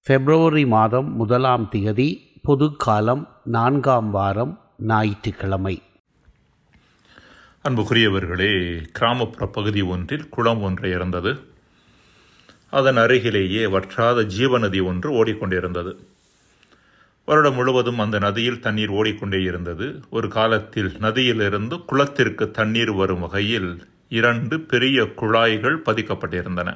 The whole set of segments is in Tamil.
பிப்ரவரி மாதம் 1ஆம் தேதி, பொதுக்காலம், 4ஆம் வாரம், ஞாயிற்றுக்கிழமை. அன்புக்குரியவர்களே, கிராமப்புற பகுதி ஒன்றில் குளம் ஒன்று இருந்தது. அதன் அருகிலேயே வற்றாத ஜீவநதி ஒன்று ஓடிக்கொண்டிருந்தது. வருடம் முழுவதும் அந்த நதியில் தண்ணீர் ஓடிக்கொண்டே இருந்தது. ஒரு காலத்தில் நதியிலிருந்து குளத்திற்கு தண்ணீர் வரும் வகையில் 2 பெரிய குழாய்கள் பதிக்கப்பட்டிருந்தன.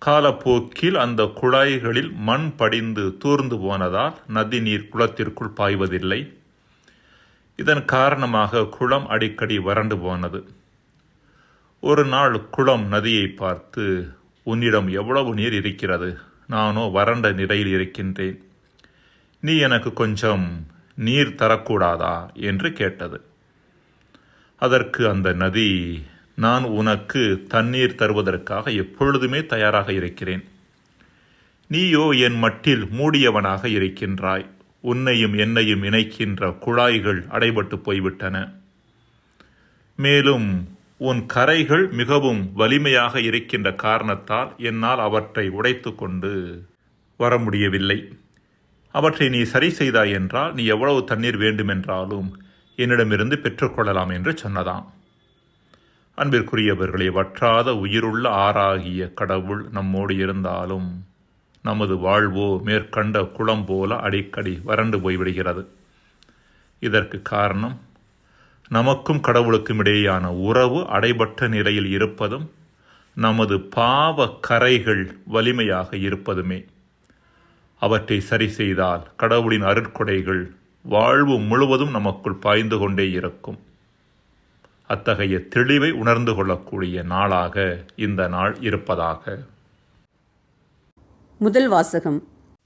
காலப்போக்கில் அந்த குழாய்களில் மண் படிந்து தூர்ந்து போனதால் நதி நீர் குளத்திற்குள் பாய்வதில்லை. இதன் காரணமாக குளம் அடிக்கடி வறண்டு போனது. ஒரு நாள் குளம் நதியை பார்த்து, "உன்னிடம் எவ்வளவு நீர் இருக்கிறது? நானோ வறண்ட நிலையில் இருக்கின்றேன். நீ எனக்கு கொஞ்சம் நீர் தரக்கூடாதா?" என்று கேட்டது. அதற்கு அந்த நதி, "நான் உனக்கு தண்ணீர் தருவதற்காக எப்பொழுதுமே தயாராக இருக்கிறேன். நீயோ என் மட்டில் மூடியவனாக இருக்கின்றாய். உன்னையும் என்னையும் இணைக்கின்ற குழாய்கள் அடைபட்டு போய்விட்டன. மேலும் உன் கரைகள் மிகவும் வலிமையாக இருக்கின்ற காரணத்தால் என்னால் அவற்றை உடைத்து கொண்டு வர முடியவில்லை. அவற்றை நீ சரி செய்தாய் என்றால் நீ எவ்வளவு தண்ணீர் வேண்டுமென்றாலும் என்னிடமிருந்து பெற்றுக்கொள்ளலாம்" என்று சொன்னதாம். அன்பிற்குரியவர்களே, வற்றாத உயிருள்ள ஆறாகிய கடவுள் நம்மோடு இருந்தாலும் நமது வாழ்வோ மேற்கண்ட குளம் போல அடிக்கடி வறண்டு போய்விடுகிறது. இதற்கு காரணம் நமக்கும் கடவுளுக்கும் இடையேயான உறவு அடைபட்ட நிலையில் இருப்பதும், நமது பாவ கரைகள் வலிமையாக இருப்பதுமே. அவற்றை சரி செய்தால் கடவுளின் அருட்கொடைகள் வாழ்வு முழுவதும் நமக்குள் பாய்ந்து கொண்டே இருக்கும். அத்தகைய தெளிவை உணர்ந்து கொள்ளக்கூடிய நாளாக இந்த நாள் இருப்பதாக. முதல் வாசகம்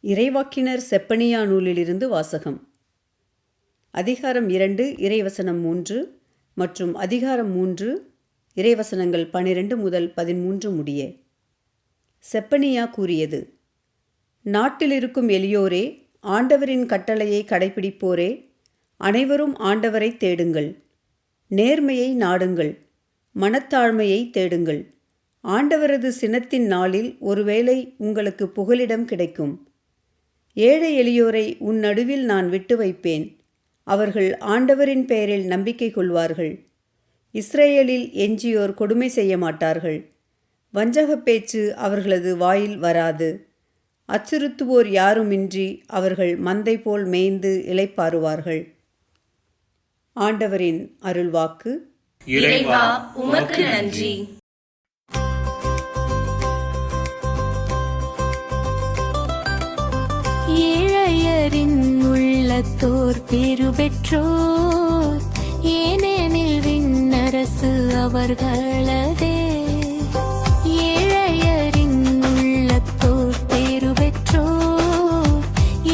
இறைவாக்கினர் செப்பனியா நூலிலிருந்து வாசகம். அதிகாரம் 2 இறைவசனம் 3 மற்றும் அதிகாரம் 3 இறைவசனங்கள் 12 முதல் 13 முடிய. செப்பனியா கூறியது: நாட்டில் இருக்கும் எளியோரே, ஆண்டவரின் கட்டளையை கடைபிடிப்போரே, அனைவரும் ஆண்டவரை தேடுங்கள். நேர்மையை நாடுங்கள், மனத்தாழ்மையை தேடுங்கள். ஆண்டவரது சினத்தின் நாளில் ஒருவேளை உங்களுக்கு புகலிடம் கிடைக்கும். ஏழை எளியோரை உன் நடுவில் நான் விட்டு வைப்பேன். அவர்கள் ஆண்டவரின் பெயரில் நம்பிக்கை கொள்வார்கள். இஸ்ரேலில் எஞ்சியோர் கொடுமை செய்ய மாட்டார்கள். வஞ்சகப் பேச்சு அவர்களது வாயில் வராது. அச்சுறுத்துவோர் யாருமின்றி அவர்கள் மந்தை போல் மேய்ந்து இளைப்பாறுவார்கள். ஆண்டவரின் அருள்வாக்கு. இறைவா, உமக்கு நன்றி. ஏழையரின் உள்ளத்தோர் பேறு பெற்றோர், ஏனெனில் விண்ணரசு அவர்களதே. ஏழையரின் உள்ளத்தோர் பேறு பெற்றோர்,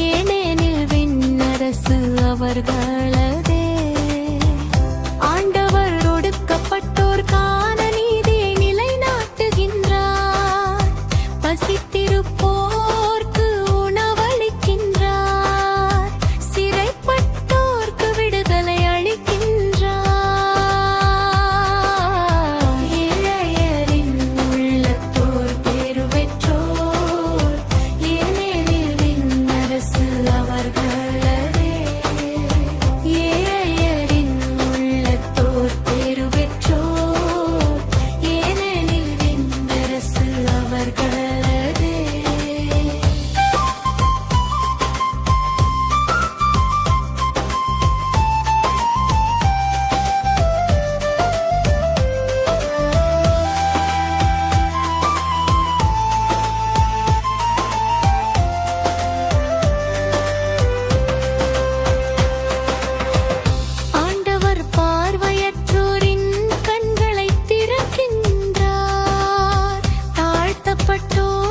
ஏனெனில் விண்ணரசு அவர்களதே. ஒடுக்கப்பட்டோர்கான நீதியை நிலைநாட்டுகின்றார். பசித்திருப்போர்க்கு உணவளிக்கின்றார். சிறைப்பட்டோர்க்கு விடுதலை அளிக்கின்றார். ஏழையரின் உள்ளத்தோர் பேறு பெற்றோர், ஏனெனில் விண்ணரசு அவர்களதே. ஏழையரின் உள்ளத்தோர் பேறு பெற்றோர், ஏனெனில் விண்ணரசு அவர்களதே. ஆண்டவர் பார்வையற்றோரின் கண்களை திறக்கின்றார். தாழ்த்தப்பட்டோர்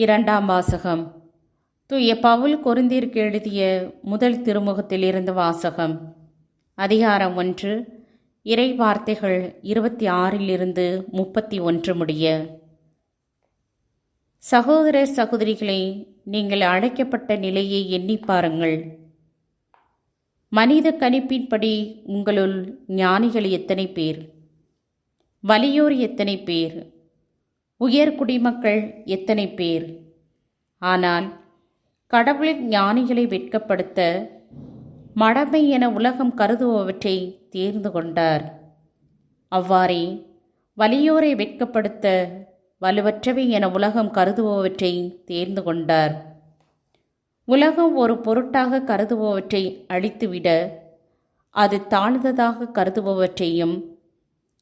இரண்டாம் வாசகம். தூய பவுல் கொரிந்தியருக்கு எழுதிய முதல் திருமுகத்திலிருந்து வாசகம். அதிகாரம் 1, இறை வார்த்தைகள் 26 31 முடிய. சகோதர சகோதரிகளே, நீங்கள் அழைக்கப்பட்ட நிலையை எண்ணி பாருங்கள். மனித கணிப்பின்படி உங்களுள் ஞானிகள் எத்தனை பேர்? வலியோர் எத்தனை பேர்? உயர் குடிமக்கள் எத்தனை பேர்? ஆனால் கடவுள் ஞானிகளை வெட்கப்படுத்த மடமை என உலகம் கருதுபவற்றை தேர்ந்து கொண்டார். அவ்வாறே வலியோரை வெட்கப்படுத்த வலுவற்றவை என உலகம் கருதுபவற்றை தேர்ந்து கொண்டார். உலகம் ஒரு பொருட்டாக கருதுபவற்றை அழித்துவிட அது தாழ்ந்ததாக கருதுபவற்றையும்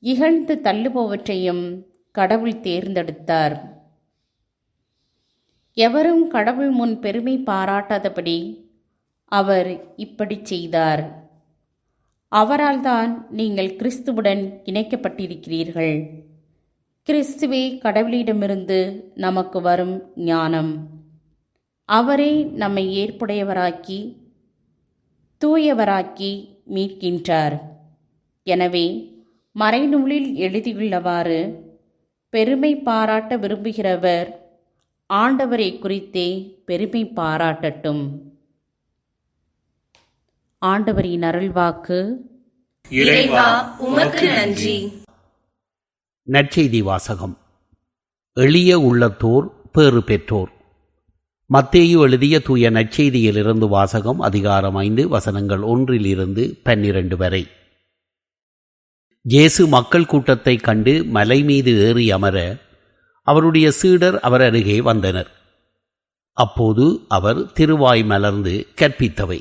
இகழ்ந்து தள்ளுபவற்றையும் கடவுள் தேர்ந்தெடுத்தார். எவரும் கடவுள் முன் பெருமை பாராட்டாதபடி அவர் இப்படி செய்தார். அவரால் தான் நீங்கள் கிறிஸ்துவுடன் இணைக்கப்பட்டிருக்கிறீர்கள். கிறிஸ்துவே கடவுளிடமிருந்து நமக்கு வரும் ஞானம். அவரே நம்மை ஏற்புடையவராக்கி தூயவராக்கி மீட்கின்றார். எனவே மறைநூலில் எழுதியுள்ளவாறு, பெருமை பாராட்ட விரும்புகிறவர் ஆண்டவரை குறித்தே பெருமை பாராட்டட்டும். ஆண்டவரின் அருள்வாக்கு. இறைவா உமக்கு நன்றி. நற்செய்தி வாசகம். எளிய உள்ளத்தோர் பேறு பெற்றோர். மத்தேயு எழுதிய தூய நற்செய்தியிலிருந்து வாசகம். அதிகாரம் 5 வசனங்கள் 1-12 வரை. இயேசு மக்கள் கூட்டத்தை கண்டு மலை மீது ஏறி அமர அவருடைய சீடர் அவர் அருகே வந்தனர். அப்போது அவர் திருவாய் மலர்ந்து கற்பித்தவை: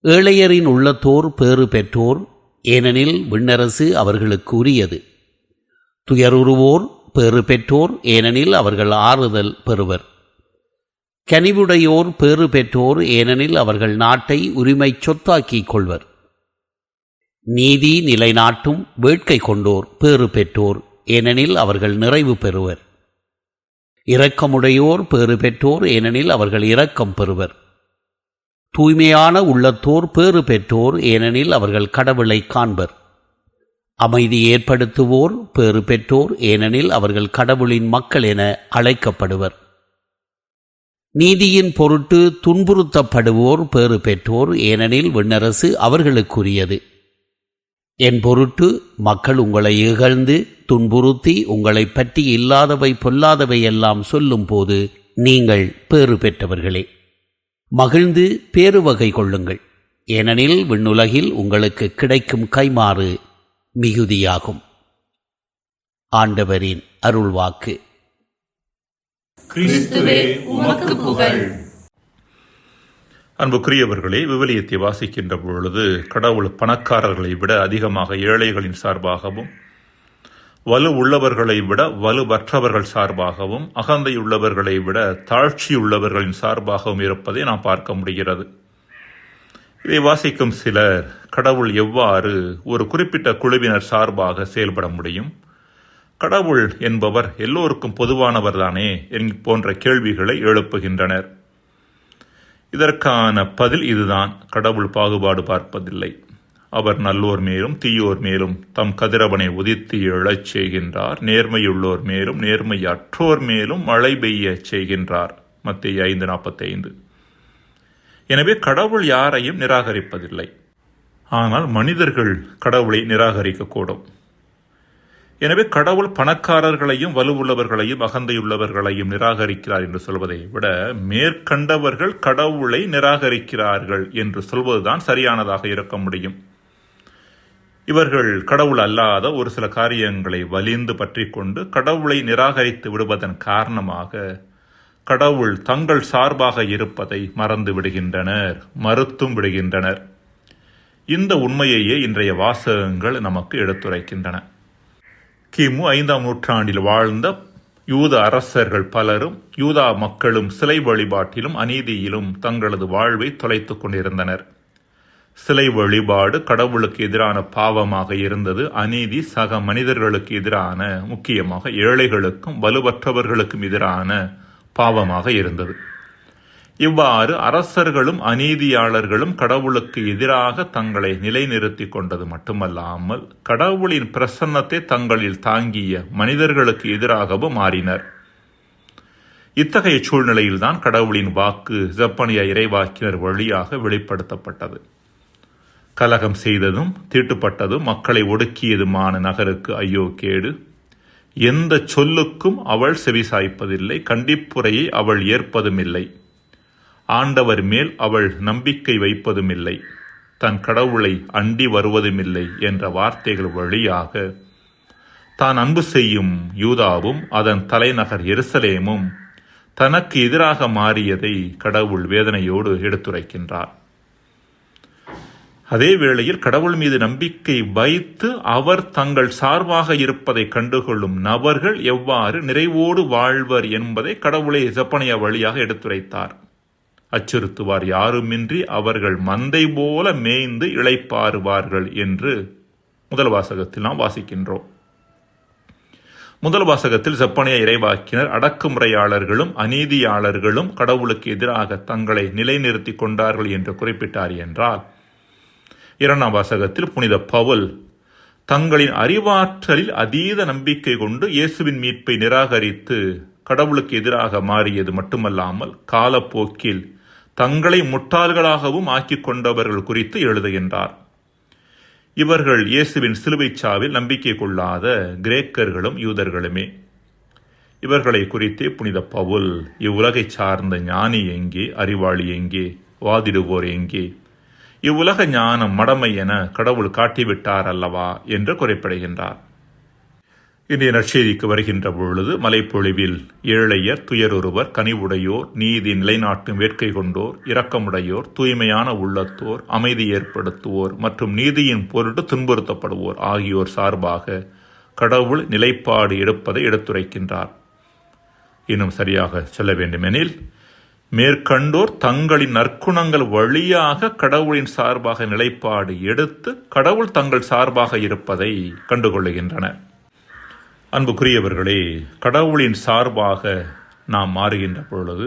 ஏழையரின் உள்ளத்தோர் பேறு பெற்றோர், ஏனெனில் விண்ணரசு அவர்களுக்கு உரியது. துயருறுவோர் பேறு பெற்றோர், ஏனெனில் அவர்கள் ஆறுதல் பெறுவர். கனிவுடையோர் பேறு பெற்றோர், ஏனெனில் அவர்கள் நாட்டை உரிமை சொத்தாக்கிக் கொள்வர். நீதி நிலைநாட்டும் வேட்கை கொண்டோர் பேறு பெற்றோர், ஏனெனில் அவர்கள் நிறைவு பெறுவர். இரக்கமுடையோர் பேறு பெற்றோர், ஏனெனில் அவர்கள் இரக்கம் பெறுவர். தூய்மையான உள்ளத்தோர் பேறு பெற்றோர், ஏனெனில் அவர்கள் கடவுளை காண்பர். அமைதி ஏற்படுத்துவோர் பேறு பெற்றோர், ஏனெனில் அவர்கள் கடவுளின் மக்கள் என அழைக்கப்படுவர். நீதியின் பொருட்டு துன்புறுத்தப்படுவோர் பேறு பெற்றோர், ஏனெனில் விண்ணரசு அவர்களுக்குரியது. என் பொருட்டு மக்கள் உங்களை இகழ்ந்து துன்புறுத்தி உங்களை பற்றி இல்லாதவை பொல்லாதவை எல்லாம் சொல்லும் போது நீங்கள் பேறு பெற்றவர்களே. மகிழ்ந்து பேருவகை கொள்ளுங்கள், ஏனெனில் விண்ணுலகில் உங்களுக்கு கிடைக்கும் கைமாறு மிகுதியாகும். ஆண்டவரின் அருள்வாக்கு. கிறிஸ்துவே உமக்கு புகழ். அன்புக்குரியவர்களே, விவிலியத்தை வாசிக்கின்ற பொழுது கடவுள் பணக்காரர்களை விட அதிகமாக ஏழைகளின் சார்பாகவும், வலு உள்ளவர்களை விட வலுவற்றவர்கள் சார்பாகவும், அகந்தையுள்ளவர்களை விட தாழ்ச்சியுள்ளவர்களின் சார்பாகவும் இருப்பதை நாம் பார்க்க முடிகிறது. இதை வாசிக்கும் சிலர் கடவுள் எவ்வாறு ஒரு குறிப்பிட்ட குழுவினர் சார்பாக செயல்பட முடியும், கடவுள் என்பவர் எல்லோருக்கும் பொதுவானவர் தானே போன்ற கேள்விகளை எழுப்புகின்றனர். இதற்கான பதில் இதுதான்: கடவுள் பாகுபாடு பார்ப்பதில்லை. அவர் நல்லோர் மேலும் தீயோர் மேலும் தம் கதிரவனை உதித்து எழச் செய்கின்றார். நேர்மையுள்ளோர் மேலும் நேர்மையற்றோர் மேலும் மழை பெய்ய செய்கின்றார். மத்தேயு 5:45. எனவே கடவுள் யாரையும் நிராகரிப்பதில்லை. ஆனால் மனிதர்கள் கடவுளை நிராகரிக்கக்கூடும். எனவே கடவுள் பணக்காரர்களையும் வலுவுள்ளவர்களையும் அகந்தையுள்ளவர்களையும் நிராகரிக்கிறார் என்று சொல்வதை விட மேற்கண்டவர்கள் கடவுளை நிராகரிக்கிறார்கள் என்று சொல்வதுதான் சரியானதாக இருக்க முடியும். இவர்கள் கடவுள் அல்லாத ஒரு சில காரியங்களை வலிந்து பற்றி கொண்டு கடவுளை நிராகரித்து விடுவதன் காரணமாக கடவுள் தங்கள் சார்பாக இருப்பதை மறந்து விடுகின்றனர், மறுத்தும் விடுகின்றனர். இந்த உண்மையையே இன்றைய வாசகங்கள் நமக்கு எடுத்துரைக்கின்றன. கிமு 5ஆம் நூற்றாண்டில் வாழ்ந்த யூத அரசர்கள் பலரும் யூதா மக்களும் சிலை வழிபாட்டிலும் அநீதியிலும் தங்களது வாழ்வை தொலைத்துக் கொண்டிருந்தனர். சிலை வழிபாடு கடவுளுக்கு எதிரான பாவமாக இருந்தது. அநீதி சக மனிதர்களுக்கு எதிரான, முக்கியமாக ஏழைகளுக்கும் வலுவற்றவர்களுக்கும் எதிரான பாவமாக இருந்தது. இவ்வாறு அரசர்களும் அநீதியாளர்களும் கடவுளுக்கு எதிராக தங்களை நிலைநிறுத்தி கொண்டது மட்டுமல்லாமல் கடவுளின் பிரசன்னத்தை தங்களில் தாங்கிய மனிதர்களுக்கு எதிராகவும் மாறினர். இத்தகைய சூழ்நிலையில்தான் கடவுளின் வாக்கு செப்பனியா இறைவாக்கினர் வழியாக வெளிப்படுத்தப்பட்டது. கலகம் செய்ததும் தீட்டுப்பட்டதும் மக்களை ஒடுக்கியதுமான நகருக்கு ஐயோ கேடு. எந்த சொல்லுக்கும் அவள் செவிசாய்ப்பதில்லை, கண்டிப்புரையை அவள் ஏற்பதுமில்லை, ஆண்டவர் மேல் அவள் நம்பிக்கை வைப்பதுமில்லை, தன் கடவுளை அண்டி வருவதுமில்லை என்ற வார்த்தைகள் வழியாக தான் அன்பு செய்யும் யூதாவும் அதன் தலைநகர் எருசலேமும் தனக்கு எதிராக மாறியதை கடவுள் வேதனையோடு எடுத்துரைக்கின்றார். அதே வேளையில் கடவுள் மீது நம்பிக்கை வைத்து அவர் தங்கள் சார்பாக இருப்பதை கண்டுகொள்ளும் நபர்கள் எவ்வாறு நிறைவோடு வாழ்வர் என்பதை கடவுளை செப்பனியா வழியாக எடுத்துரைத்தார். அச்சுறுத்துவார் யாருமின்றி அவர்கள் மந்தை போல மேய்ந்து இளைப்பாறுவார்கள் என்று முதல் வாசகத்தில் நாம் வாசிக்கின்றோம். முதல் வாசகத்தில் செப்பனியா இறைவாக்கினர் அடக்குமுறையாளர்களும் அநீதியாளர்களும் கடவுளுக்கு எதிராக தங்களை நிலைநிறுத்தி கொண்டார்கள் என்று குறிப்பிட்டார் என்றால், இரண்டாம் வாசகத்தில் புனித பவுல் தங்களின் அறிவாற்றலில் அதீத நம்பிக்கை கொண்டு இயேசுவின் மீட்பை நிராகரித்து கடவுளுக்கு எதிராக மாறியது மட்டுமல்லாமல் காலப்போக்கில் தங்களை முட்டாள்களாகவும் ஆக்கிக் கொண்டவர்கள் குறித்து எழுதுகின்றார். இவர்கள் இயேசுவின் சிலுவைச் சாவில் நம்பிக்கை கொள்ளாத கிரேக்கர்களும் யூதர்களுமே. இவர்களை குறித்தே புனித பவுல் இவ்வுலகை சார்ந்த ஞானி எங்கே, அறிவாளி எங்கே, வாதிடுவோர் எங்கே, இவ்வுலக ஞானம் மடமை என கடவுள் காட்டிவிட்டார் அல்லவா என்று குறிப்பிடுகின்றார். இன்றைய நற்செய்திக்கு வருகின்ற பொழுது மலைப்பொழிவில் ஏழையர், துயருறுவர், கனிவுடையோர், நீதி நிலைநாட்டும் வேட்கை கொண்டோர், இரக்கமுடையோர், தூய்மையான உள்ளத்தோர், அமைதி ஏற்படுத்துவோர் மற்றும் நீதியின் பொருட்டு துன்புறுத்தப்படுவோர் ஆகியோர் சார்பாக கடவுள் நிலைப்பாடு எடுப்பதை எடுத்துரைக்கின்றார். இன்னும் சரியாக சொல்ல வேண்டுமெனில், மேற்கண்டோர் தங்களின் நற்குணங்கள் வழியாக கடவுளின் சார்பாக நிலைப்பாடு எடுத்து கடவுள் தங்கள் சார்பாக இருப்பதை கண்டுகொள்ளுகின்றனர். அன்புக்குரியவர்களே, கடவுளின் சார்பாக நாம் மாறுகின்ற பொழுது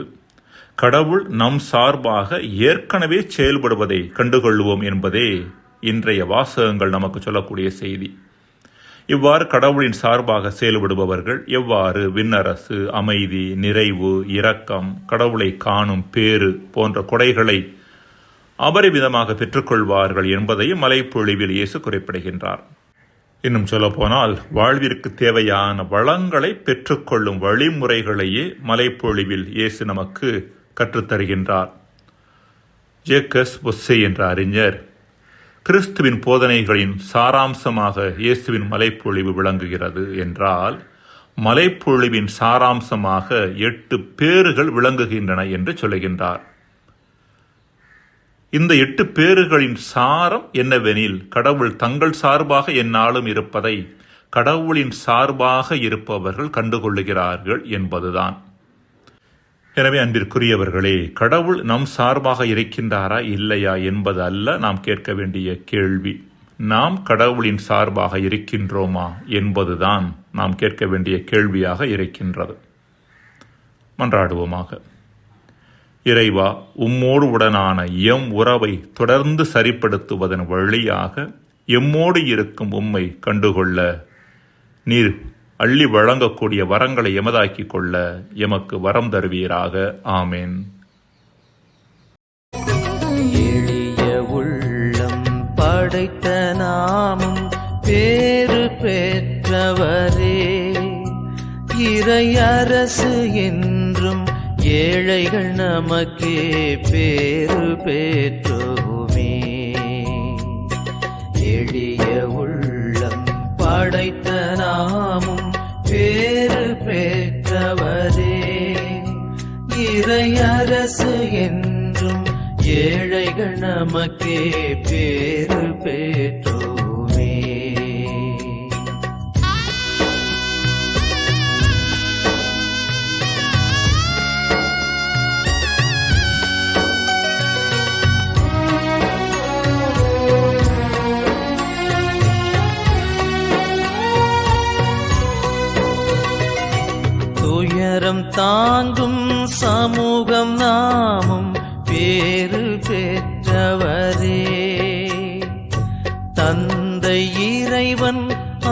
கடவுள் நம் சார்பாக ஏற்கனவே செயல்படுவதை கண்டுகொள்வோம் என்பதே இன்றைய வாசகங்கள் நமக்கு சொல்லக்கூடிய செய்தி. இவ்வாறு கடவுளின் சார்பாக செயல்படுபவர்கள் எவ்வாறு விண்ணரசு, அமைதி, நிறைவு, இரக்கம், கடவுளை காணும் பேறு போன்ற கொடைகளை அபரிமிதமாக பெற்றுக்கொள்வார்கள் என்பதையும் மலைப்பொழிவில் இயேசு குறிப்பிடுகின்றார். இன்னும் சொல்லப்போனால் வாழ்விற்கு தேவையான வளங்களை பெற்றுக்கொள்ளும் வழிமுறைகளையே மலைப்பொழிவில் இயேசு நமக்கு கற்றுத்தருகின்றார். ஜேக்கஸ் ஒஸ்ஸே என்ற அறிஞர் கிறிஸ்துவின் போதனைகளின் சாராம்சமாக இயேசுவின் மலைப்பொழிவு விளங்குகிறது என்றால், மலைப்பொழிவின் சாராம்சமாக 8 பேறுகள் விளங்குகின்றன என்று சொல்லுகின்றார். இந்த 8 பேறுகளின் சாரம் என்னவெனில், கடவுள் தங்கள் சார்பாக எந்நாளும் இருப்பதை கடவுளின் சார்பாக இருப்பவர்கள் கண்டுகொள்ளுகிறார்கள் என்பதுதான். எனவே அன்பிற்குரியவர்களே, கடவுள் நம் சார்பாக இருக்கின்றாரா இல்லையா என்பது அல்ல நாம் கேட்க வேண்டிய கேள்வி. நாம் கடவுளின் சார்பாக இருக்கின்றோமா என்பதுதான் நாம் கேட்க வேண்டிய கேள்வியாக இருக்கின்றது. மன்றாடுவோமாக. இறைவா, உம்மோடு உடனான எம் உறவை தொடர்ந்து சரிப்படுத்துவதன் வழியாக எம்மோடு இருக்கும் உம்மை கண்டுகொள்ள நீர் அள்ளி வழங்கக்கூடிய வரங்களை எமதாக்கிக் கொள்ள எமக்கு வரம் தருவீராக. ஆமேன். எளிய உள்ளம் படைத்த நாமும் பேறு பெற்றவரே, இறையரசு என்றும் ஏழைகள் நமக்கே பேறு பெற்றோமே. எளிய உள்ளம் படைத்த நாமும் பேறு பெற்றவரே, இறையரசு என்றும் ஏழைகள் நமக்கே பேறு பெற்றோமே. துயரம் தாங்கும்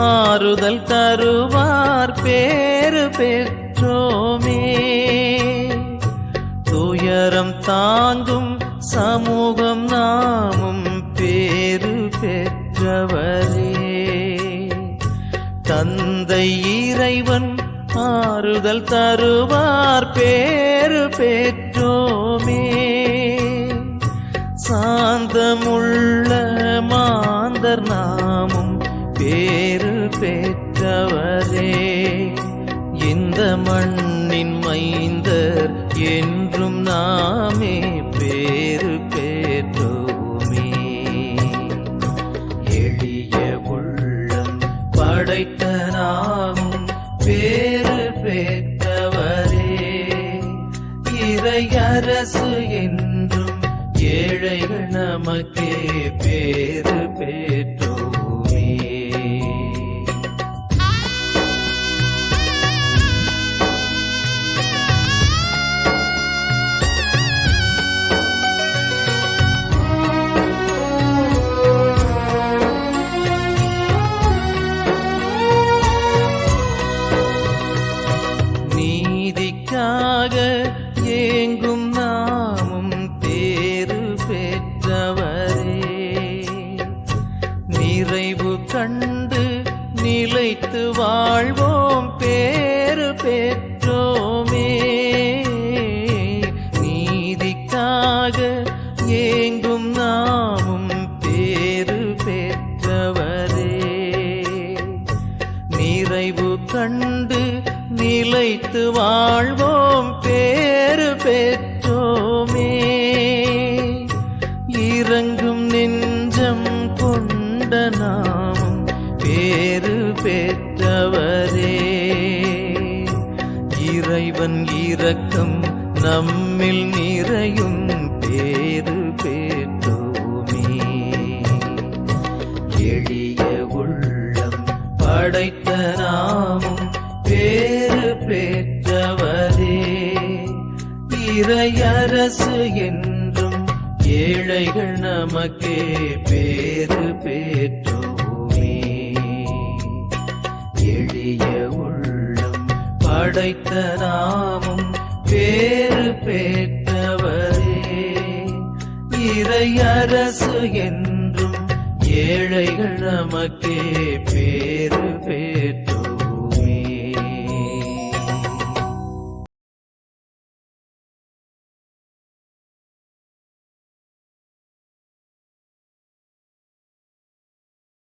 ஆறுதல் தருவார் பேறு பெற்றோமே. துயரம் தாங்கும் சமூகம் நாமும் பேறு பெற்றவரே. தந்தை இறைவன் ஆறுதல் தருவார் பேறு பெற்றோமே. சாந்தமுள்ள மாந்தர் நாமும் பேறு பெற்றவரே. இந்த மண்ணின் மைந்தர் என்றும் நாமே பேறு பெற்றோமே. எளிய உள்ளம் படைத்த நாமும் பேறு பெற்றவரே. இறையரசு என்றும் ஏழைகள் நமக்கே பேறு பெற்றோமே. நீதிக்காக ஏங்கும் நாமும் பேறு பெற்றவரே. நிறைவு கண்டு நிலைத்து வாழ்வோம் பேறு பெற்றோமே. நீதிக்காக ஏங்கும் நாமும் பேறு பெற்றவரே. நிறைவு கண்டு நிலைத்து வாழ்வோம் பேறு பெற்றோமே. இறங்கும் நெஞ்சம் கொண்ட நாமும் பேறு பெற்றவரே. இறைவன் இரக்கம் நம்மில் நிறையும் பேறு பெற்றோமே. எளிய உள்ளம் படைத்த நாமும் பேறு பெற்றவரே. இறையரசு என்றும் ஏழைகள் நமக்கே பேறு பெற்றோமே. எளிய உள்ளம் படைத்த நாமும் பேறு பெற்றவரே. இறையரசு என்றும் ஏழைகள் நமக்கே பேறு பெற்றோமே.